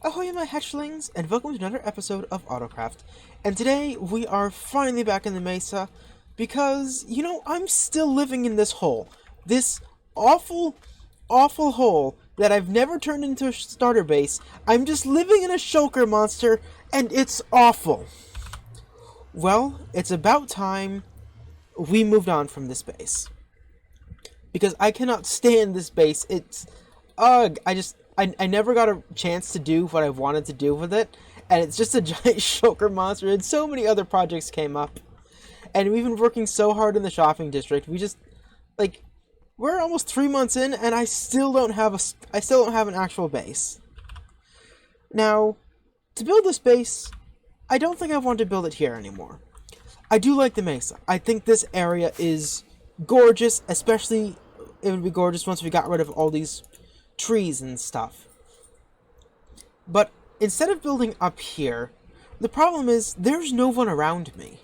Ahoy my hatchlings, and welcome to another episode of Autocraft. And today, we are finally back in the Mesa, because, I'm still living in this hole. This awful, awful hole that I've never turned into a starter base. I'm just living in a shulker monster, and it's awful. Well, it's about time we moved on from this base. Because I cannot stand this base. It's, ugh, I never got a chance to do what I wanted to do with it, and it's just a giant shulker monster, and so many other projects came up. And we've been working so hard in the shopping district, we're almost 3 months in, and I still don't have an actual base. Now, to build this base, I don't think I want to build it here anymore. I do like the Mesa. I think this area is gorgeous, especially it would be gorgeous once we got rid of all these trees and stuff. But instead of building up here, the problem is there's no one around me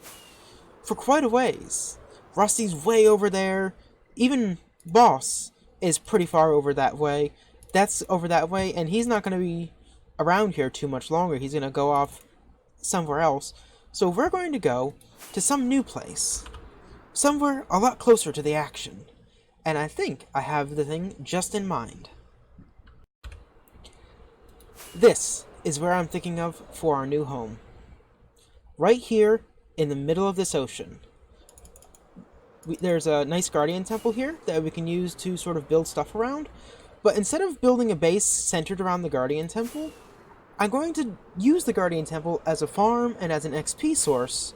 for quite a ways. Rusty's way over there. Even Boss is pretty far over that way. That's over that way, and he's not going to be around here too much longer. He's going to go off somewhere else. So we're going to go to some new place. Somewhere a lot closer to the action. And I think I have the thing just in mind. This is where I'm thinking of for our new home. Right here in the middle of this ocean. There's a nice guardian temple here that we can use to sort of build stuff around. But instead of building a base centered around the guardian temple, I'm going to use the guardian temple as a farm and as an XP source,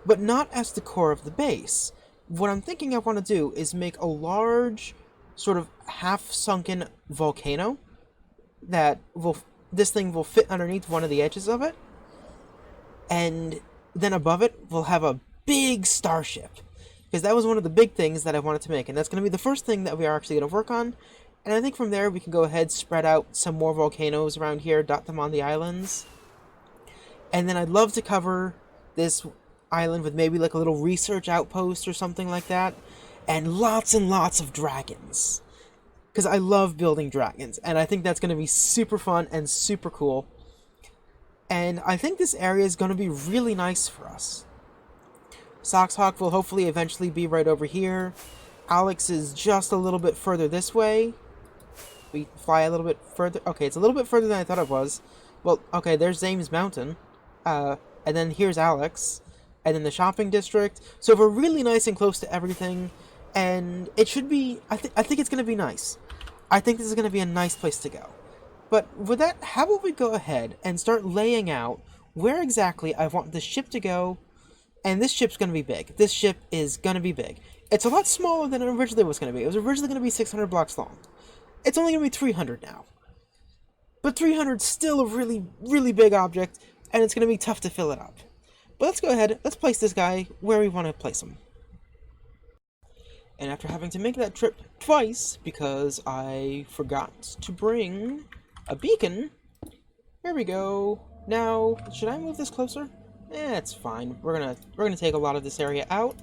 but not as the core of the base. What I'm thinking I want to do is make a large, sort of half-sunken volcano that this thing will fit underneath one of the edges of it, and then above it we'll have a big starship, because that was one of the big things that I wanted to make, and that's going to be the first thing that we are actually going to work on. And I think from there we can go ahead, spread out some more volcanoes around here, dot them on the islands, and then I'd love to cover this island with maybe like a little research outpost or something like that, and lots of dragons. Because I love building dragons, and I think that's going to be super fun and super cool. And I think this area is going to be really nice for us. Soxhawk will hopefully eventually be right over here. Alex is just a little bit further this way. We fly a little bit further. Okay, it's a little bit further than I thought it was. Well, okay, there's Zame's Mountain. And then here's Alex. And then the shopping district. So we're really nice and close to everything. And it should be, I think it's going to be nice. I think this is going to be a nice place to go. But with that, how about we go ahead and start laying out where exactly I want the ship to go. And this ship's going to be big. This ship is going to be big. It's a lot smaller than it originally was going to be. It was originally going to be 600 blocks long. It's only going to be 300 now. But 300 is still a really, really big object, and it's going to be tough to fill it up. But let's go ahead, let's place this guy where we want to place him. And after having to make that trip twice, because I forgot to bring a beacon, here we go. Now, should I move this closer? It's fine. We're gonna take a lot of this area out,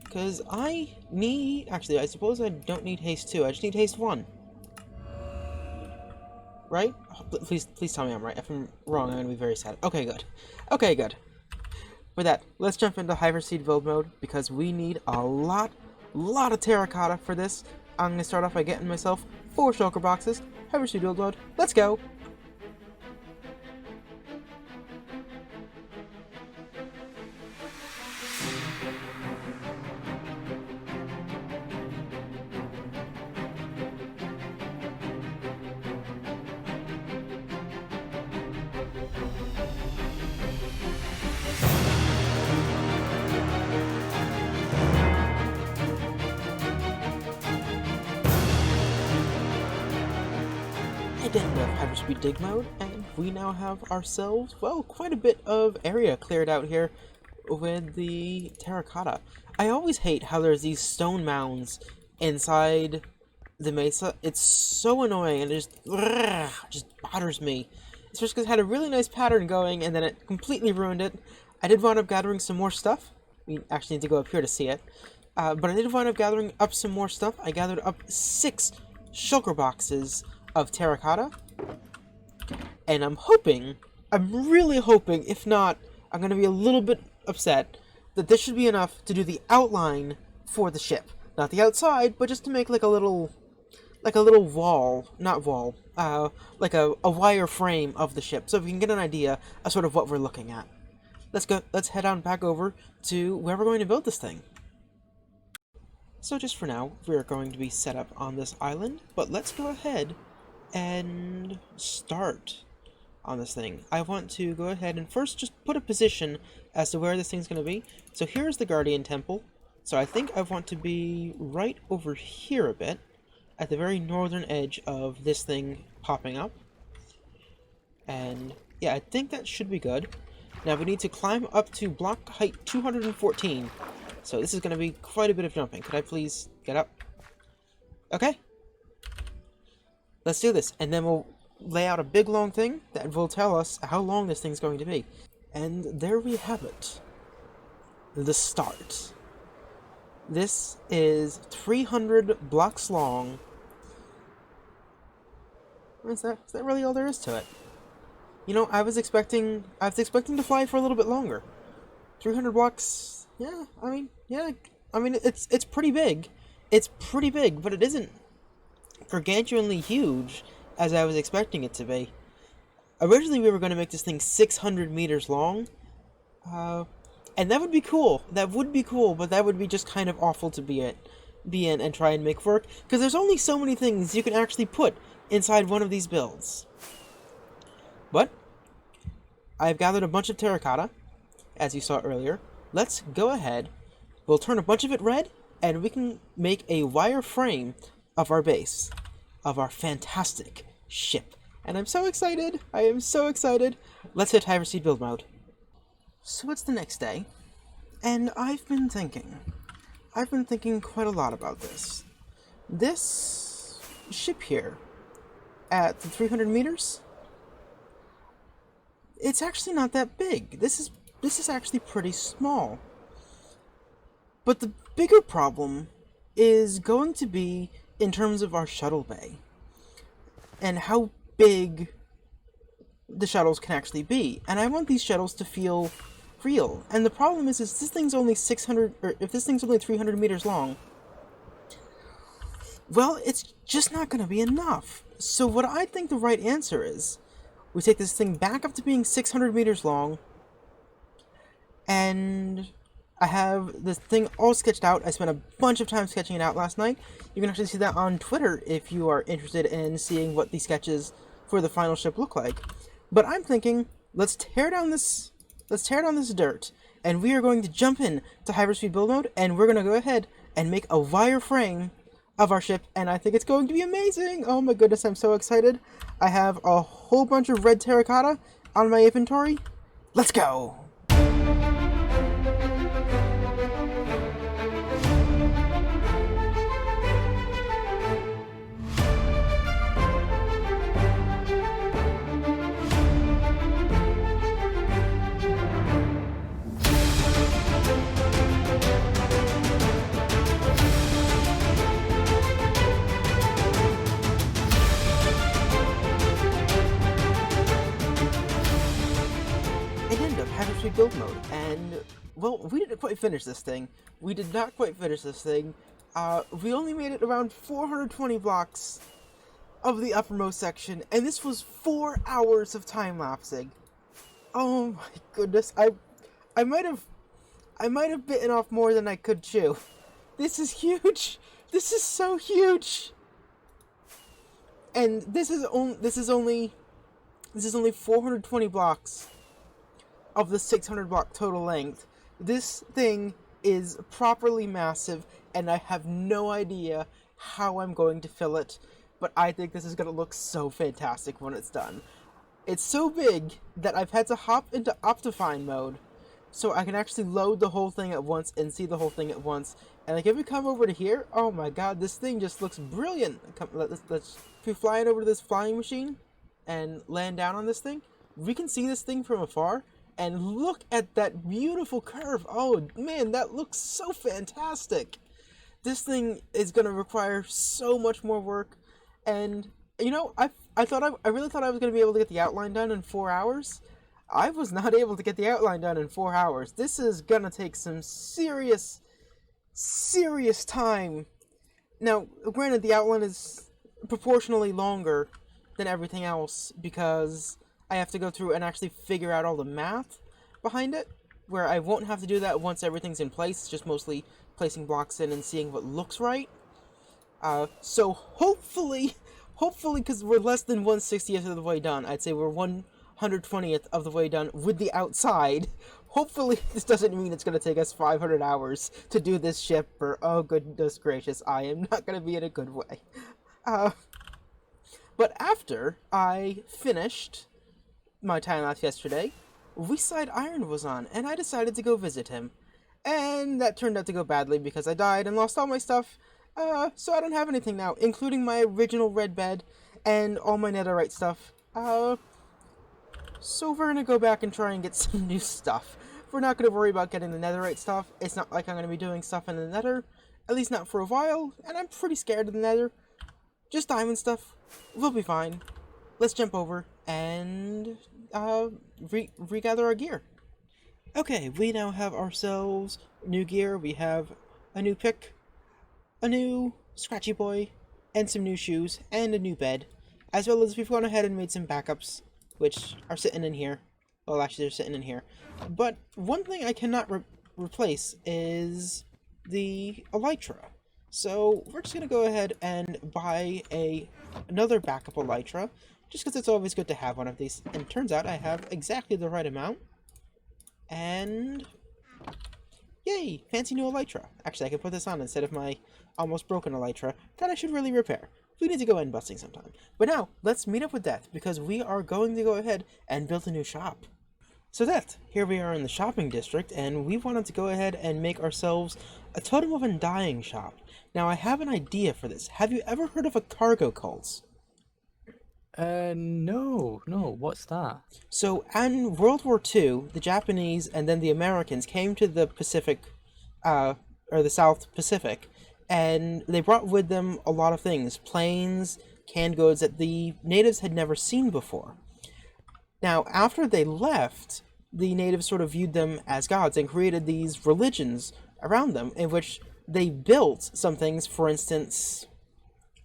because I need, actually, I suppose I don't need haste 2, I just need haste 1. Right? Oh, please tell me I'm right. If I'm wrong, I'm gonna be very sad. Okay, good. Okay, good. With that, let's jump into Hyperseed build mode, because we need a lot of terracotta for this. I'm going to start off by getting myself 4 shulker boxes. Hyperseed build mode. Let's go! I did Hyperspeed dig mode, and we now have ourselves, well, quite a bit of area cleared out here with the terracotta. I always hate how there's these stone mounds inside the mesa. It's so annoying, and it just bothers me. Especially because it had a really nice pattern going, and then it completely ruined it. I did wind up gathering some more stuff. We actually need to go up here to see it. But I did wind up gathering up some more stuff. I gathered up 6 shulker boxes of terracotta. And I'm really hoping, if not, I'm going to be a little bit upset, that this should be enough to do the outline for the ship. Not the outside, but just to make like a little wall, not wall, like a wire frame of the ship, so we can get an idea of sort of what we're looking at. Let's head on back over to where we're going to build this thing. So just for now, we're going to be set up on this island, but let's go ahead and start on this thing. I want to go ahead and first just put a position as to where this thing's going to be. So here's the Guardian Temple. So I think I want to be right over here a bit, at the very northern edge of this thing popping up. And yeah, I think that should be good. Now we need to climb up to block height 214. So this is going to be quite a bit of jumping. Could I please get up? Okay. Let's do this. And then we'll lay out a big long thing that will tell us how long this thing's going to be. And there we have it. The start. This is 300 blocks long. Is that really all there is to it? You know, I was expecting to fly for a little bit longer. 300 blocks, yeah, I mean, it's pretty big. It's pretty big, but it isn't gargantuanly huge as I was expecting it to be. Originally, we were going to make this thing 600 meters long, and that would be cool. That would be cool, but that would be just kind of awful to be in and try and make work, because there's only so many things you can actually put inside one of these builds. But I've gathered a bunch of terracotta, as you saw earlier. Let's go ahead. We'll turn a bunch of it red, and we can make a wire frame of our base, of our fantastic ship. And I'm so excited! I am so excited! Let's hit hyperseed build mode. So it's the next day, and I've been thinking quite a lot about this. This ship here, at the 300 meters, it's actually not that big. This is actually pretty small. But the bigger problem is going to be in terms of our shuttle bay and how big the shuttles can actually be. And I want these shuttles to feel real. And the problem is this thing's only 600, or if this thing's only 300 meters long, well, it's just not going to be enough. So what I think the right answer is, we take this thing back up to being 600 meters long, and I have this thing all sketched out. I spent a bunch of time sketching it out last night. You can actually see that on Twitter if you are interested in seeing what the sketches for the final ship look like. But I'm thinking, let's tear down this dirt, and we are going to jump in to hyperspeed build mode, and we're going to go ahead and make a wire frame of our ship, and I think it's going to be amazing. Oh my goodness, I'm so excited. I have a whole bunch of red terracotta on my inventory. Let's go! Hyperspeed build mode, and well, we didn't quite finish this thing. We did not quite finish this thing. We only made it around 420 blocks of the uppermost section, and this was 4 hours of time lapsing. Oh my goodness, I might have bitten off more than I could chew. This is huge. This is so huge. And this is only 420 blocks of the 600 block total length. This thing is properly massive, and I have no idea how I'm going to fill it, but I think this is going to look so fantastic when it's done. It's so big that I've had to hop into Optifine mode so I can actually load the whole thing at once and see the whole thing at once. And like if we come over to here, oh my god, this thing just looks brilliant. If we fly it over to this flying machine and land down on this thing, we can see this thing from afar. And look at that beautiful curve. Oh man, that looks so fantastic. This thing is going to require so much more work. And You know, I really thought I was going to be able to get the outline done in 4 hours. I was not able to get the outline done in 4 hours. This is going to take some serious time. Now, granted, the outline is proportionally longer than everything else because I have to go through and actually figure out all the math behind it, where I won't have to do that once everything's in place. It's just mostly placing blocks in and seeing what looks right. So hopefully, because we're less than 1/60th of the way done, I'd say we're 120th of the way done with the outside. Hopefully, this doesn't mean it's going to take us 500 hours to do this ship, or, oh goodness gracious, I am not going to be in a good way. But after I finished my time-lapse yesterday, Weestside Iron was on, and I decided to go visit him. And that turned out to go badly because I died and lost all my stuff, so I don't have anything now, including my original red bed and all my netherite stuff. So we're gonna go back and try and get some new stuff. We're not gonna worry about getting the netherite stuff. It's not like I'm gonna be doing stuff in the nether, at least not for a while, and I'm pretty scared of the nether. Just diamond stuff. We'll be fine. Let's jump over and regather our gear. Okay, we now have ourselves new gear. We have a new pick, a new scratchy boy, and some new shoes, and a new bed. As well as we've gone ahead and made some backups, which are sitting in here. Well, actually, they're sitting in here. But one thing I cannot replace is the elytra. So we're just going to go ahead and buy another backup elytra, just because it's always good to have one of these. And it turns out I have exactly the right amount. And yay! Fancy new elytra. Actually, I can put this on instead of my almost broken elytra that I should really repair. We need to go end busting sometime. But now, let's meet up with Death, because we are going to go ahead and build a new shop. So Death, here we are in the shopping district, and we wanted to go ahead and make ourselves a Totem of Undying shop. Now, I have an idea for this. Have you ever heard of a cargo cult? No, what's that? So, in World War II, the Japanese and then the Americans came to the Pacific, or the South Pacific, and they brought with them a lot of things, planes, canned goods that the natives had never seen before. Now, after they left, the natives sort of viewed them as gods and created these religions around them, in which they built some things, for instance,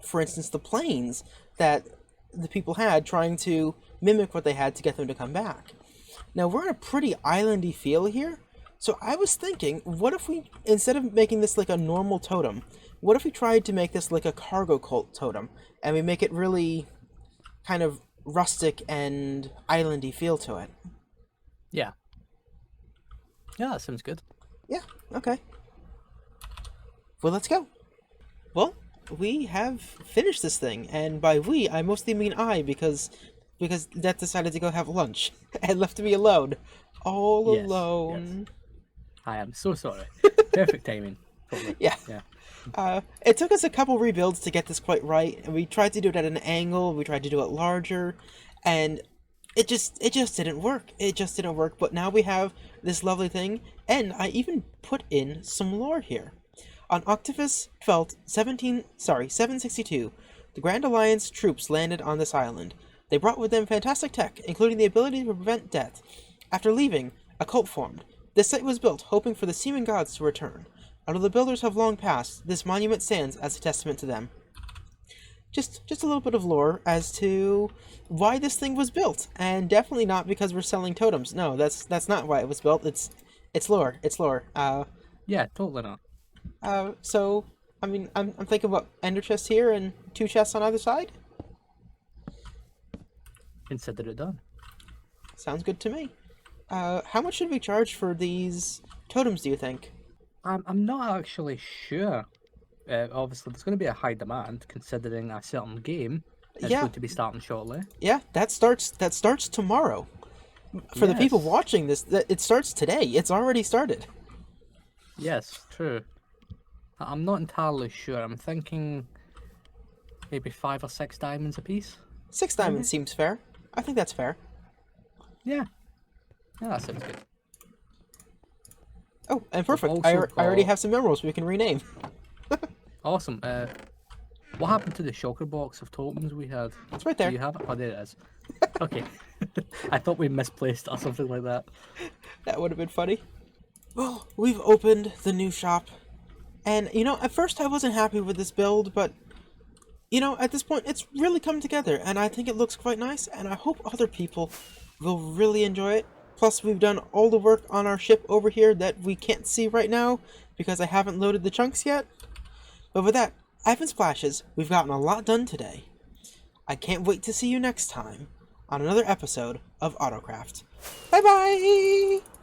the planes that the people had, trying to mimic what they had to get them to come back. Now, we're in a pretty islandy feel here, so I was thinking, what if we, instead of making this like a normal totem, what if we tried to make this like a cargo cult totem, and we make it really kind of rustic and islandy feel to it? Yeah, that sounds good. Yeah, okay. Well, let's go. Well, we have finished this thing, and by we, I mostly mean I, because Death decided to go have lunch and left me alone. All alone. Yes. I am so sorry. Perfect timing. Probably. Yeah. It took us a couple rebuilds to get this quite right, and we tried to do it at an angle, we tried to do it larger, and it just didn't work. It just didn't work, but now we have this lovely thing, and I even put in some lore here. On Octopus Felt 762, the Grand Alliance troops landed on this island. They brought with them fantastic tech, including the ability to prevent death. After leaving, a cult formed. This site was built, hoping for the seaman gods to return. Although the builders have long passed, this monument stands as a testament to them. Just a little bit of lore as to why this thing was built, and definitely not because we're selling totems. No, that's not why it was built. It's lore. It's lore. Yeah, totally not. So I mean, I'm thinking about ender chests here and 2 chests on either side. Consider it done. Sounds good to me. How much should we charge for these totems, do you think? I'm not actually sure. Obviously, there's going to be a high demand considering a certain game is going to be starting shortly. Yeah, that starts tomorrow. For the people watching this, it starts today. It's already started. Yes, true. I'm not entirely sure. I'm thinking maybe 5 or 6 diamonds a piece. 6 diamonds seems fair. I think that's fair. Yeah, that sounds good. Oh, and perfect. I already have some emeralds we can rename. Awesome. What happened to the shulker box of totems we had? It's right Do there. you have it? Oh, there it is. Okay. I thought we misplaced it or something like that. That would have been funny. Well, we've opened the new shop. And, you know, at first I wasn't happy with this build, but, you know, at this point it's really come together, and I think it looks quite nice, and I hope other people will really enjoy it. Plus, we've done all the work on our ship over here that we can't see right now, because I haven't loaded the chunks yet. But with that, Ivan Splashes, we've gotten a lot done today. I can't wait to see you next time on another episode of Autocraft. Bye bye!